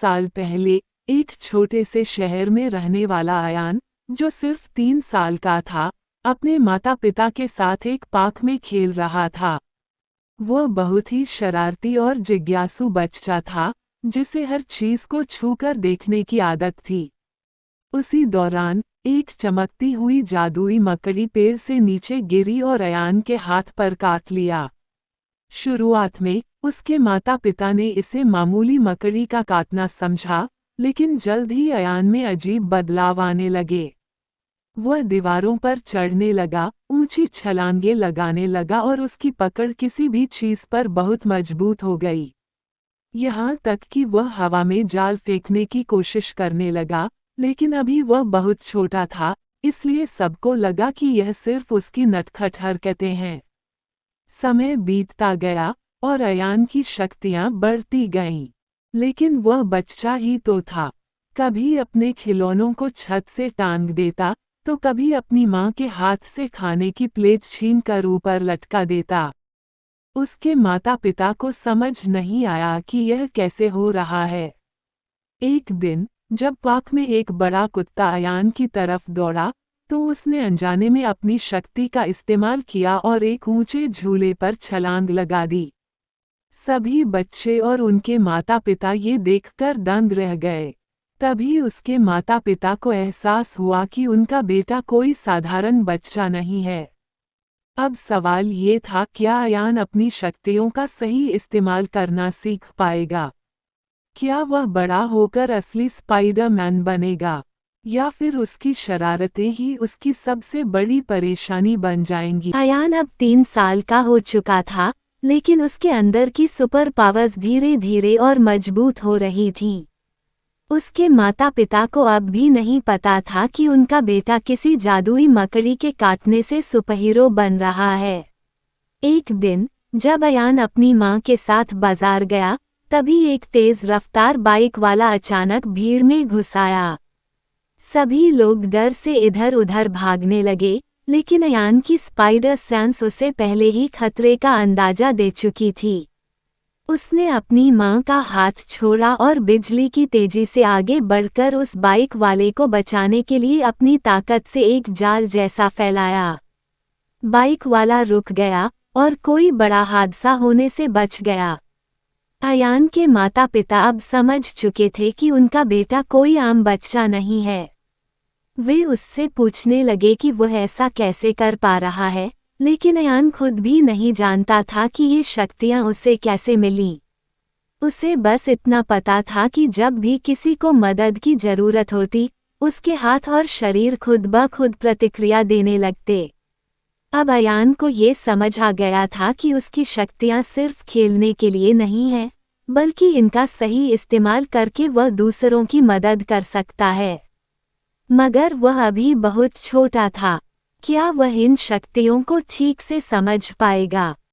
साल पहले एक छोटे से शहर में रहने वाला अयान, जो सिर्फ 3 साल का था, अपने माता पिता के साथ एक पार्क में खेल रहा था। वह बहुत ही शरारती और जिज्ञासु बच्चा था, जिसे हर चीज को छूकर देखने की आदत थी। उसी दौरान एक चमकती हुई जादुई मकड़ी पेड़ से नीचे गिरी और अयान के हाथ पर काट लिया। शुरुआत में उसके माता पिता ने इसे मामूली मकड़ी का काटना समझा, लेकिन जल्द ही अयान में अजीब बदलाव आने लगे। वह दीवारों पर चढ़ने लगा, ऊंची छलांगें लगाने लगा और उसकी पकड़ किसी भी चीज पर बहुत मजबूत हो गई। यहाँ तक कि वह हवा में जाल फेंकने की कोशिश करने लगा, लेकिन अभी वह बहुत छोटा था, इसलिए सबको लगा कि यह सिर्फ उसकी नटखट हरकतें हैं। समय बीतता गया और अयान की शक्तियां बढ़ती गईं, लेकिन वह बच्चा ही तो था। कभी अपने खिलौनों को छत से टांग देता, तो कभी अपनी माँ के हाथ से खाने की प्लेट छीनकर ऊपर लटका देता। उसके माता पिता को समझ नहीं आया कि यह कैसे हो रहा है। एक दिन जब पार्क में एक बड़ा कुत्ता अयान की तरफ दौड़ा, तो उसने अनजाने में अपनी शक्ति का इस्तेमाल किया और एक ऊंचे झूले पर छलांग लगा दी। सभी बच्चे और उनके माता पिता ये देखकर दंग रह गए। तभी उसके माता पिता को एहसास हुआ कि उनका बेटा कोई साधारण बच्चा नहीं है। अब सवाल ये था, क्या अयान अपनी शक्तियों का सही इस्तेमाल करना सीख पाएगा? क्या वह बड़ा होकर असली स्पाइडरमैन बनेगा, या फिर उसकी शरारतें ही उसकी सबसे बड़ी परेशानी बन जाएंगी? अयान अब 3 साल का हो चुका था, लेकिन उसके अंदर की सुपर पावर्स धीरे धीरे और मजबूत हो रही थीं। उसके माता पिता को अब भी नहीं पता था कि उनका बेटा किसी जादुई मकड़ी के काटने से सुपरहीरो बन रहा है। एक दिन जब अयान अपनी माँ के साथ बाजार गया, तभी एक तेज रफ्तार बाइक वाला अचानक भीड़ में घुस आया। सभी लोग डर से इधर उधर भागने लगे, लेकिन अयान की स्पाइडर सेंस उसे पहले ही खतरे का अंदाजा दे चुकी थी। उसने अपनी मां का हाथ छोड़ा और बिजली की तेजी से आगे बढ़कर उस बाइक वाले को बचाने के लिए अपनी ताकत से एक जाल जैसा फैलाया। बाइक वाला रुक गया और कोई बड़ा हादसा होने से बच गया। अयान के माता पिता अब समझ चुके थे कि उनका बेटा कोई आम बच्चा नहीं है। वे उससे पूछने लगे कि वह ऐसा कैसे कर पा रहा है, लेकिन अयान खुद भी नहीं जानता था कि ये शक्तियां उसे कैसे मिलीं। उसे बस इतना पता था कि जब भी किसी को मदद की जरूरत होती, उसके हाथ और शरीर खुद ब खुद प्रतिक्रिया देने लगते। अब अयान को ये समझ आ गया था कि उसकी शक्तियां सिर्फ खेलने के लिए नहीं हैं, बल्कि इनका सही इस्तेमाल करके वह दूसरों की मदद कर सकता है। मगर वह अभी बहुत छोटा था। क्या वह इन शक्तियों को ठीक से समझ पाएगा?